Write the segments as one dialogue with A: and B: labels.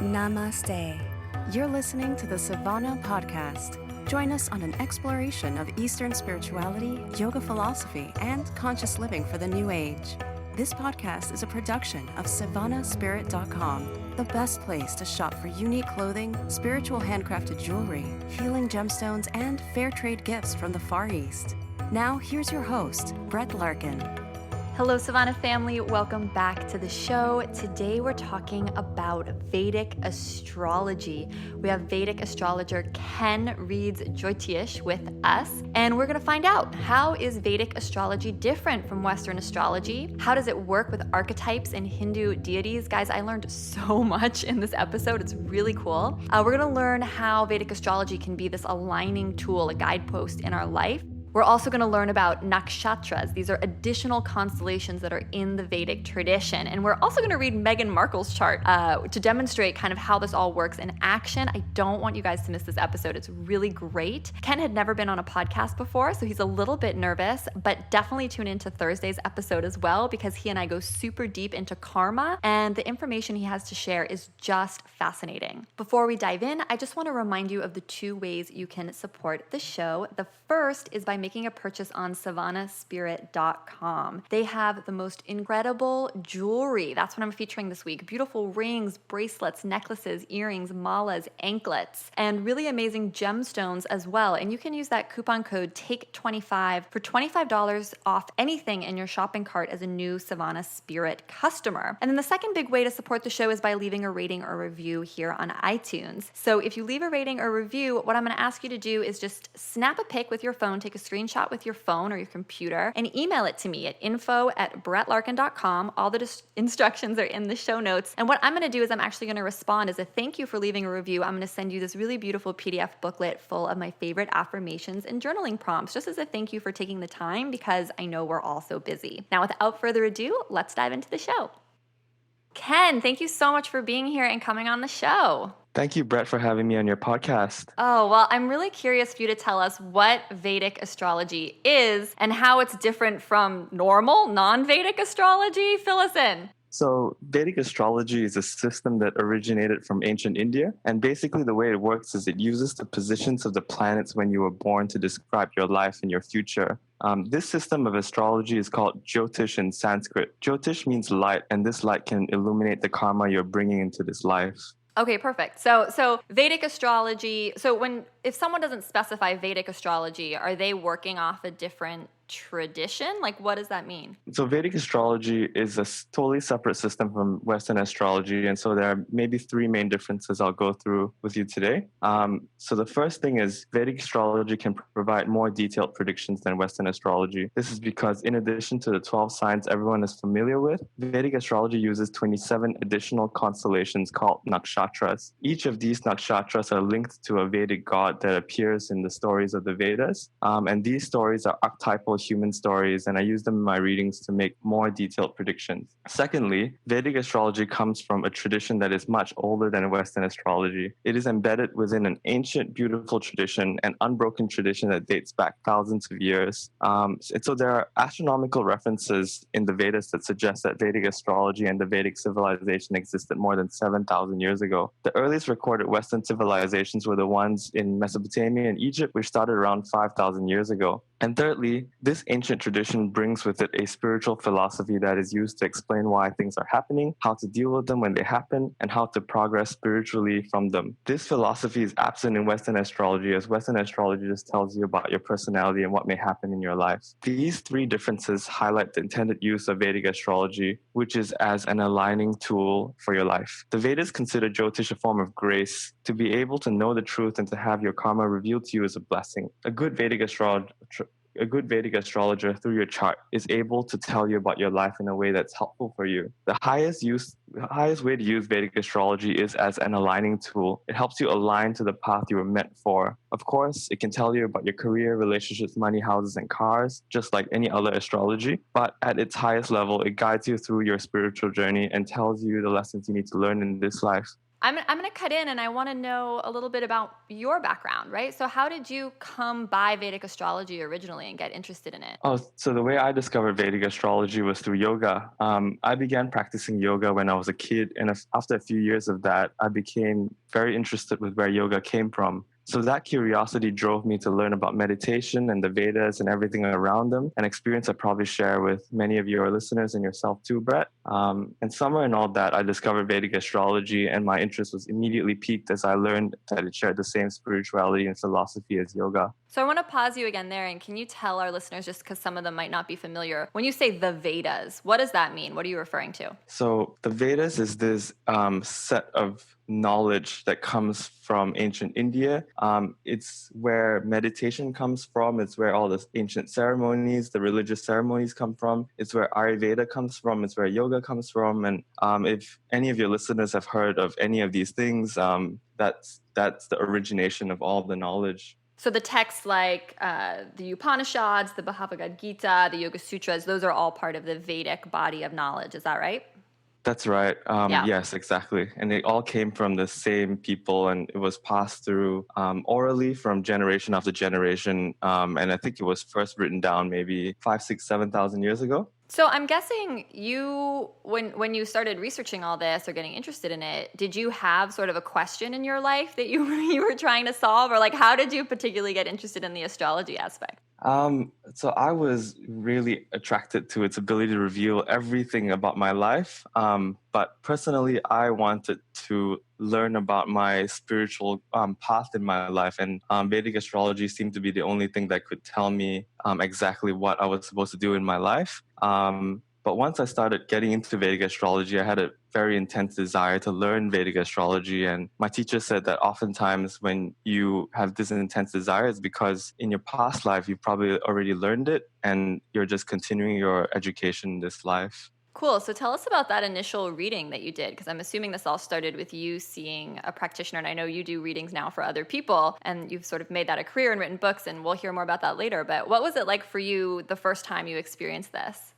A: Namaste. You're listening to the Savannah Podcast. Join us on an exploration of Eastern spirituality, yoga philosophy, and conscious living for the new age. This podcast is a production of SavannahSpirit.com, the best place to shop for unique clothing, spiritual handcrafted jewelry, healing gemstones, and fair trade gifts from the Far East. Now, here's your host, Brett Larkin.
B: Hello, Savannah family. Welcome back to the show. Today, we're talking about Vedic astrology. We have Vedic astrologer Ken Jyotish with us, and we're going to find out, how is Vedic astrology different from Western astrology? How does it work with archetypes and Hindu deities? Guys, I learned so much in this episode. It's really cool. We're going to learn how Vedic astrology can be this aligning tool, a guidepost in our life. We're also going to learn about Nakshatras. These are additional constellations that are in the Vedic tradition. And we're also going to read Meghan Markle's chart to demonstrate kind of how this all works in action. I don't want you guys to miss this episode. It's really great. Ken had never been on a podcast before, so he's a little bit nervous, but definitely tune into Thursday's episode as well, because he and I go super deep into karma, and the information he has to share is just fascinating. Before we dive in, I just want to remind you of the two ways you can support the show. The first is by making a purchase on SavannahSpirit.com. They have the most incredible jewelry. That's what I'm featuring this week. Beautiful rings, bracelets, necklaces, earrings, malas, anklets, and really amazing gemstones as well. And you can use that coupon code TAKE25 for $25 off anything in your shopping cart as a new Savannah Spirit customer. And then the second big way to support the show is by leaving a rating or review here on iTunes. So if you leave a rating or review, what I'm going to ask you to do is just snap a pic with your phone, take a screenshot with your phone or your computer, and email it to me at info@brettlarkin.com. All the instructions are in the show notes. And what I'm going to do is I'm actually going to respond as a thank you for leaving a review. I'm going to send you this really beautiful PDF booklet full of my favorite affirmations and journaling prompts, just as a thank you for taking the time, because I know we're all so busy. Now, without further ado, let's dive into the show. Ken, thank you so much for being here and coming on the show.
C: Thank you, Brett, for having me on your podcast.
B: Oh, well, I'm really curious for you to tell us what Vedic astrology is and how it's different from normal, non-Vedic astrology. Fill us in.
C: So Vedic astrology is a system that originated from ancient India. And basically the way it works is it uses the positions of the planets when you were born to describe your life and your future. This system of astrology is called Jyotish in Sanskrit. Jyotish means light, and this light can illuminate the karma you're bringing into this life.
B: Okay, perfect. So Vedic astrology, if someone doesn't specify Vedic astrology, are they working off a different tradition? Like, what does that mean?
C: So Vedic astrology is a totally separate system from Western astrology. And so there are maybe three main differences I'll go through with you today. So the first thing is Vedic astrology can provide more detailed predictions than Western astrology. This is because in addition to the 12 signs everyone is familiar with, Vedic astrology uses 27 additional constellations called Nakshatras. Each of these Nakshatras are linked to a Vedic god that appears in the stories of the Vedas. And these stories are archetypal human stories, and I use them in my readings to make more detailed predictions. Secondly, Vedic astrology comes from a tradition that is much older than Western astrology. It is embedded within an ancient, beautiful tradition, an unbroken tradition that dates back thousands of years. And so there are astronomical references in the Vedas that suggest that Vedic astrology and the Vedic civilization existed more than 7,000 years ago. The earliest recorded Western civilizations were the ones in Mesopotamia and Egypt, which started around 5,000 years ago. And thirdly, this ancient tradition brings with it a spiritual philosophy that is used to explain why things are happening, how to deal with them when they happen, and how to progress spiritually from them. This philosophy is absent in Western astrology, as Western astrology just tells you about your personality and what may happen in your life. These three differences highlight the intended use of Vedic astrology, which is as an aligning tool for your life. The Vedas consider Jyotish a form of grace. To be able to know the truth and to have your karma revealed to you is a blessing. A good Vedic astrologer through your chart is able to tell you about your life in a way that's helpful for you. The highest way to use Vedic astrology is as an aligning tool. It helps you align to the path you were meant for. Of course, it can tell you about your career, relationships, money, houses, and cars, just like any other astrology. But at its highest level, it guides you through your spiritual journey and tells you the lessons you need to learn in this life.
B: I'm going to cut in and I want to know a little bit about your background, right? So how did you come by Vedic astrology originally and get interested in it?
C: Oh, so the way I discovered Vedic astrology was through yoga. I began practicing yoga when I was a kid, and after a few years of that, I became very interested with where yoga came from. So that curiosity drove me to learn about meditation and the Vedas and everything around them, an experience I probably share with many of your listeners and yourself too, Brett. And somewhere in all that, I discovered Vedic astrology, and my interest was immediately piqued as I learned that it shared the same spirituality and philosophy as yoga.
B: So I want to pause you again there, and can you tell our listeners, just because some of them might not be familiar, when you say the Vedas, what does that mean? What are you referring to?
C: So the Vedas is this set of knowledge that comes from ancient India. It's where meditation comes from. It's where all the ancient ceremonies, the religious ceremonies come from. It's where Ayurveda comes from. It's where yoga comes from. And if any of your listeners have heard of any of these things, that's the origination of all the knowledge.
B: So the texts like the Upanishads, the Bhagavad Gita, the Yoga Sutras, those are all part of the Vedic body of knowledge. Is that right?
C: That's right. Yes, exactly. And they all came from the same people, and it was passed through orally from generation after generation. And I think it was first written down maybe 5, 6, 7,000 years ago.
B: So I'm guessing you, when you started researching all this or getting interested in it, did you have sort of a question in your life that you were trying to solve? Or like, how did you particularly get interested in the astrology aspect?
C: So I was really attracted to its ability to reveal everything about my life. But personally, I wanted to learn about my spiritual path in my life. And Vedic astrology seemed to be the only thing that could tell me exactly what I was supposed to do in my life. But once I started getting into Vedic astrology, I had a very intense desire to learn Vedic astrology. And my teacher said that oftentimes when you have this intense desire, it's because in your past life, you've probably already learned it and you're just continuing your education in this life.
B: Cool. So tell us about that initial reading that you did, because I'm assuming this all started with you seeing a practitioner, and I know you do readings now for other people, and you've sort of made that a career and written books, and we'll hear more about that later. But what was it like for you the first time you experienced this?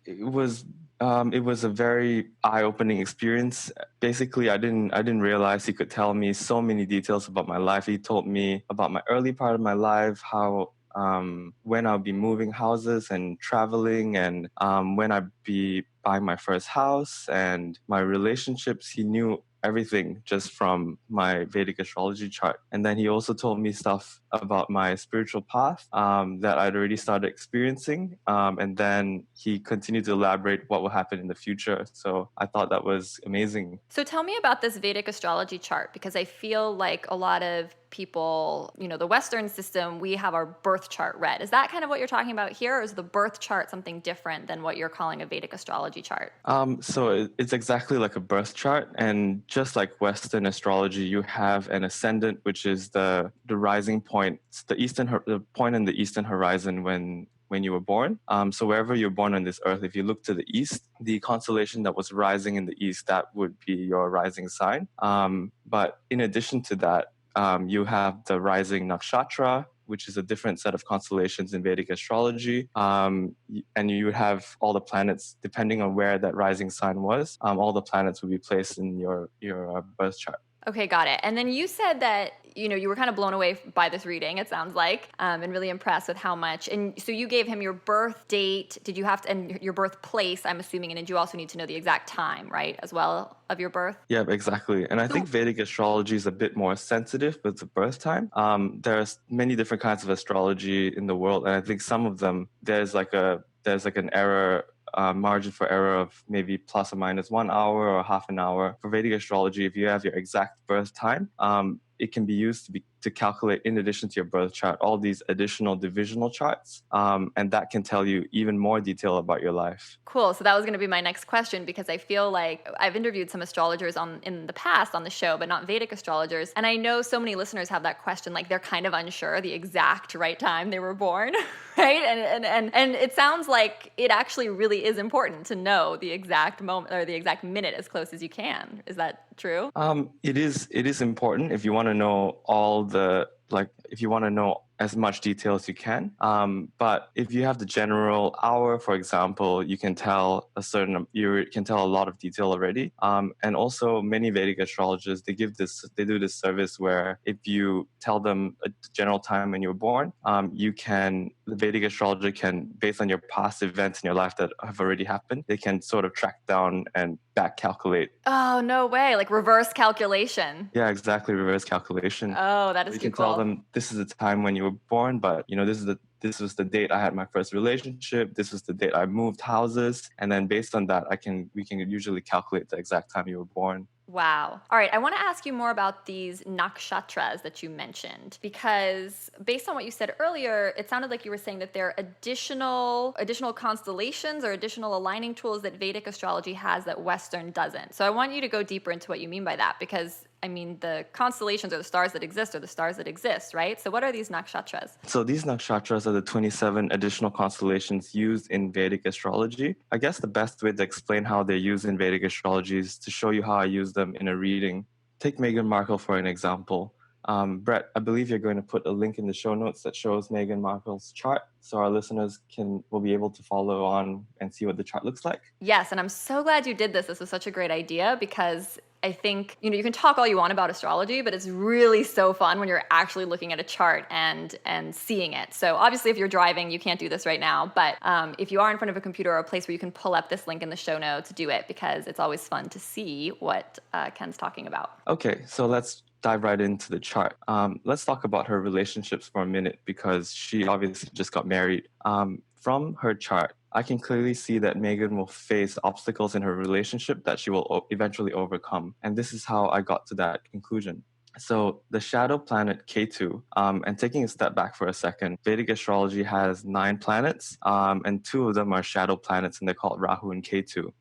C: It was a very eye-opening experience. Basically, I didn't realize he could tell me so many details about my life. He told me about my early part of my life, how when I'll be moving houses and traveling, and when I'd be buying my first house and my relationships. He knew everything just from my Vedic astrology chart. And then he also told me stuff about my spiritual path that I'd already started experiencing. And then he continued to elaborate what will happen in the future. So I thought that was amazing.
B: So tell me about this Vedic astrology chart, because I feel like a lot of people, the Western system, we have our birth chart read. Is that kind of what you're talking about here? Or is the birth chart something different than what you're calling a Vedic astrology chart?
C: So it's exactly like a birth chart. And just like Western astrology, you have an ascendant, which is the rising point, the point in the eastern horizon when you were born. So wherever you're born on this earth, if you look to the east, the constellation that was rising in the east, that would be your rising sign. But in addition to that, you have the rising nakshatra, which is a different set of constellations in Vedic astrology. And you would have all the planets, depending on where that rising sign was, all the planets would be placed in your birth chart.
B: Okay, got it. And then you said that, you were kind of blown away by this reading, it sounds like, and really impressed with how much. And so you gave him your birth date. Did you have to, and your birthplace, I'm assuming, and did you also need to know the exact time, right, as well, of your birth?
C: Yeah, exactly. And I think Vedic astrology is a bit more sensitive with the birth time. There's many different kinds of astrology in the world, and I think some of them, there's like an error, margin for error of maybe plus or minus 1 hour or half an hour. For Vedic astrology, if you have your exact birth time, it can be used to calculate, in addition to your birth chart, all these additional divisional charts, and that can tell you even more detail about your life.
B: Cool. So that was going to be my next question, because I feel like I've interviewed some astrologers in the past on the show, but not Vedic astrologers. And I know so many listeners have that question, like they're kind of unsure the exact right time they were born, right? And it sounds like it actually really is important to know the exact moment or the exact minute as close as you can. Is that true?
C: It is important if you want to know if you want to know as much detail as you can. But if you have the general hour, for example, you can tell a lot of detail already. And also many Vedic astrologers, they do this service where if you tell them a general time when you were born, the Vedic astrologer can, based on your past events in your life that have already happened, they can sort of track down and back calculate.
B: Oh, no way. Like reverse calculation.
C: Yeah, exactly. Reverse calculation.
B: Oh, that is
C: You
B: too
C: can tell
B: cool.
C: them this is the time when you were born, but this was the date I had my first relationship. This was the date I moved houses, and then based on that, we can usually calculate the exact time you were born.
B: Wow. All right, I want to ask you more about these nakshatras that you mentioned, because based on what you said earlier, it sounded like you were saying that there are additional constellations or additional aligning tools that Vedic astrology has that Western doesn't. So I want you to go deeper into what you mean by that, because I mean, the constellations or the stars that exist, right? So what are these nakshatras?
C: So these nakshatras are the 27 additional constellations used in Vedic astrology. I guess the best way to explain how they're used in Vedic astrology is to show you how I use them in a reading. Take Meghan Markle for an example. Brett, I believe you're going to put a link in the show notes that shows Meghan Markle's chart, so our listeners will be able to follow on and see what the chart looks like.
B: Yes, and I'm so glad you did this. This was such a great idea, because I think, you can talk all you want about astrology, but it's really so fun when you're actually looking at a chart and seeing it. So obviously, if you're driving, you can't do this right now. But if you are in front of a computer or a place where you can pull up this link in the show notes, do it, because it's always fun to see what Ken's talking about.
C: Okay, so let's dive right into the chart. Let's talk about her relationships for a minute, because she obviously just got married. From her chart, I can clearly see that Meghan will face obstacles in her relationship that she will eventually overcome. And this is how I got to that conclusion. So the shadow planet Ketu, and taking a step back for a second, Vedic astrology has 9 planets, and 2 of them are shadow planets, and they're called Rahu and Ketu.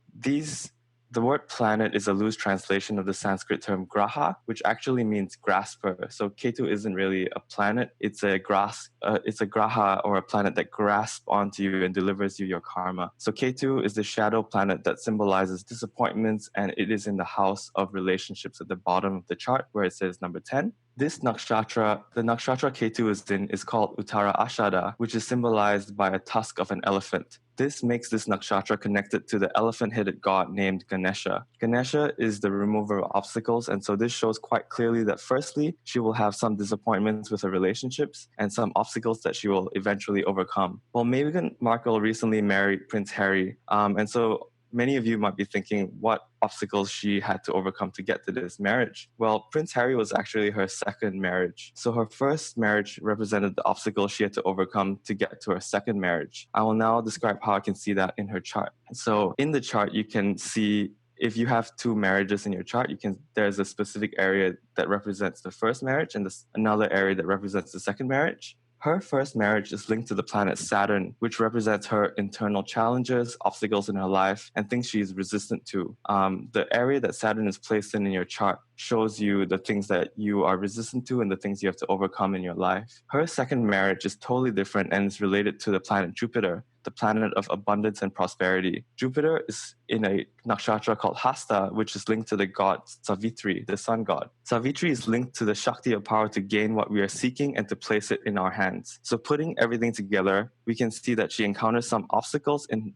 C: The word planet is a loose translation of the Sanskrit term graha, which actually means grasper. So Ketu isn't really a planet; it's a graha, or a planet that grasps onto you and delivers you your karma. So Ketu is the shadow planet that symbolizes disappointments, and it is in the house of relationships at the bottom of the chart, where it says number 10. This nakshatra, the nakshatra Ketu is called Uttara Ashada, which is symbolized by a tusk of an elephant. This makes this nakshatra connected to the elephant-headed god named Ganesha. Ganesha is the remover of obstacles, and so this shows quite clearly that firstly, she will have some disappointments with her relationships and some obstacles that she will eventually overcome. Well, Meghan Markle recently married Prince Harry, and so many of you might be thinking what obstacles she had to overcome to get to this marriage. Well, Prince Harry was actually her second marriage. So her first marriage represented the obstacles she had to overcome to get to her second marriage. I will now describe how I can see that in her chart. So in the chart, you can see if you have 2 marriages in your chart, there's a specific area that represents the first marriage and another area that represents the second marriage. Her first marriage is linked to the planet Saturn, which represents her internal challenges, obstacles in her life, and things she's resistant to. The area that Saturn is placed in your chart shows you the things that you are resistant to and the things you have to overcome in your life. Her second marriage is totally different and is related to the planet Jupiter, the planet of abundance and prosperity. Jupiter is in a nakshatra called Hasta, which is linked to the god Savitri, the sun god. Savitri is linked to the Shakti of power to gain what we are seeking and to place it in our hands. So putting everything together, we can see that she encounters some obstacles in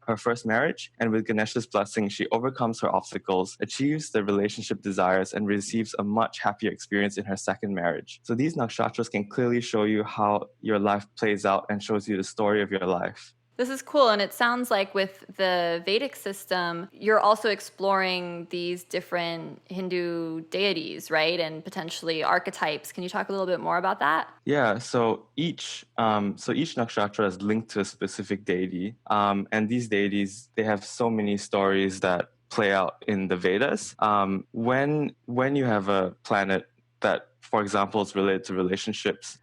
C: her first marriage, and with Ganesha's blessing, she overcomes her obstacles, achieves the relationship desires, and receives a much happier experience in her second marriage. So these nakshatras can clearly show you how your life plays out and shows you the story of your life.
B: This is cool, and it sounds like with the Vedic system, you're also exploring these different Hindu deities, right? And potentially archetypes. Can you talk a little bit more about that?
C: Yeah, so each nakshatra is linked to a specific deity, and these deities, they have so many stories that play out in the Vedas. When you have a planet that, for example, is related to relationships,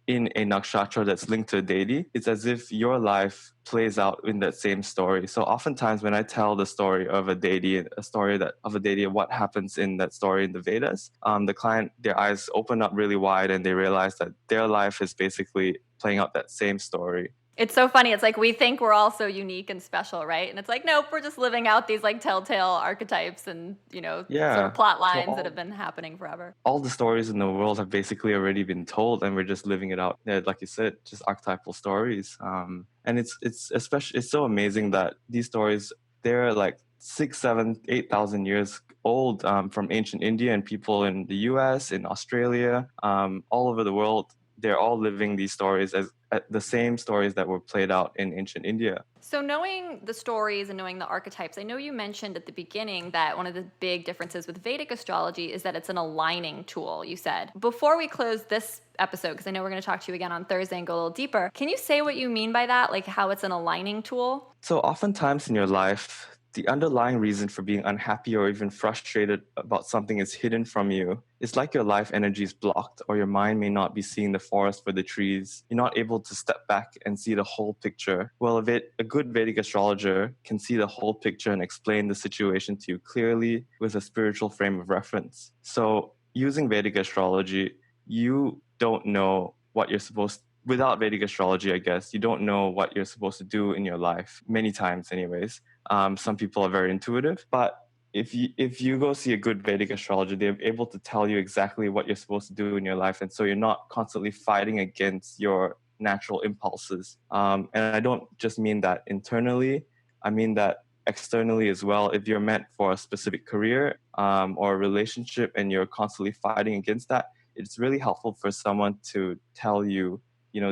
C: in a nakshatra that's linked to a deity, it's as if your life plays out in that same story. So oftentimes when I tell the story of a deity, of what happens in that story in the Vedas, the client, their eyes open up really wide and they realize that their life is basically playing out that same story.
B: It's so funny. It's like we think we're all so unique and special, right? And it's like, nope, we're just living out these like telltale archetypes and, sort of plot lines that have been happening forever.
C: All the stories in the world have basically already been told, and we're just living it out. Yeah, like you said, just archetypal stories. And it's so amazing that these stories, they're like 6, 7, 8,000 years old, from ancient India, and people in the US, in Australia, all over the world. They're all living these stories as the same stories that were played out in ancient India.
B: So knowing the stories and knowing the archetypes, I know you mentioned at the beginning that one of the big differences with Vedic astrology is that it's an aligning tool, you said. Before we close this episode, because I know we're going to talk to you again on Thursday and go a little deeper, can you say what you mean by that, like how it's an aligning tool?
C: So oftentimes in your life, the underlying reason for being unhappy or even frustrated about something is hidden from you. It's like your life energy is blocked, or your mind may not be seeing the forest for the trees. You're not able to step back and see the whole picture. Well, a good Vedic astrologer can see the whole picture and explain the situation to you clearly with a spiritual frame of reference. So using Vedic astrology, you don't know what you're supposed to. Without Vedic astrology, I guess, you don't know what you're supposed to do in your life, many times anyways. Some people are very intuitive, but if you go see a good Vedic astrologer, they're able to tell you exactly what you're supposed to do in your life. And so you're not constantly fighting against your natural impulses. And I don't just mean that internally, I mean that externally as well. If you're meant for a specific career or a relationship and you're constantly fighting against that, it's really helpful for someone to tell you,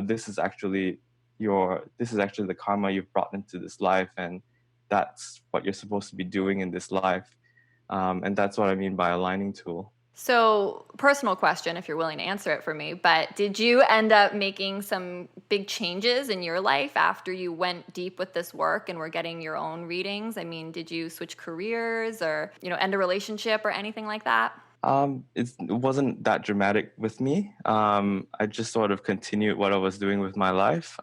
C: this is actually the karma you've brought into this life, and that's what you're supposed to be doing in this life. And that's what I mean by aligning tool.
B: So, personal question, if you're willing to answer it for me, but did you end up making some big changes in your life after you went deep with this work and were getting your own readings? I mean, did you switch careers or, end a relationship or anything like that?
C: It wasn't that dramatic with me. I just sort of continued what I was doing with my life.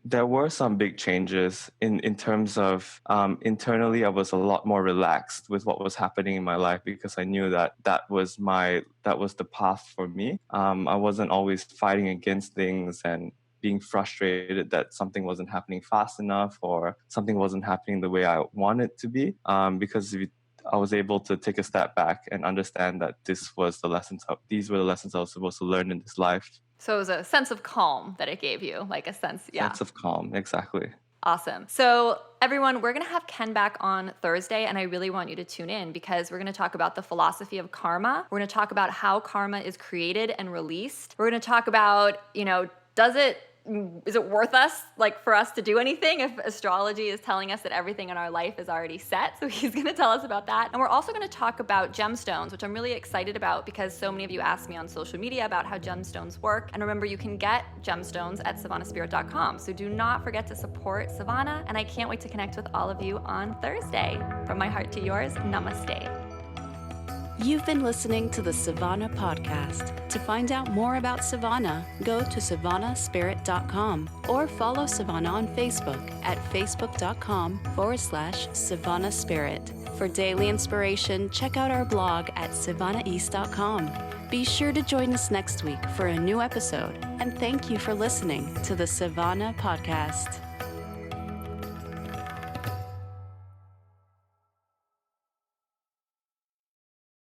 C: There were some big changes in terms of internally. I was a lot more relaxed with what was happening in my life because I knew that was the path for me. I wasn't always fighting against things and being frustrated that something wasn't happening fast enough or something wasn't happening the way I wanted it to be. Because I was able to take a step back and understand that these were the lessons I was supposed to learn in this life.
B: So it was a sense of calm that it gave you, like a sense
C: of calm, exactly.
B: Awesome. So everyone, we're going to have Ken back on Thursday, and I really want you to tune in because we're going to talk about the philosophy of karma. We're going to talk about how karma is created and released. We're going to talk about, is it worth for us to do anything if astrology is telling us that everything in our life is already set? So he's going to tell us about that. And we're also going to talk about gemstones, which I'm really excited about because so many of you asked me on social media about how gemstones work. And remember, you can get gemstones at savannahspirit.com. So do not forget to support Savannah. And I can't wait to connect with all of you on Thursday. From my heart to yours, namaste.
A: You've been listening to the Savannah Podcast. To find out more about Savannah, go to savannahspirit.com or follow Savannah on Facebook at facebook.com/Savannah Spirit. For daily inspiration, check out our blog at savannaeast.com. Be sure to join us next week for a new episode, and thank you for listening to the Savannah Podcast.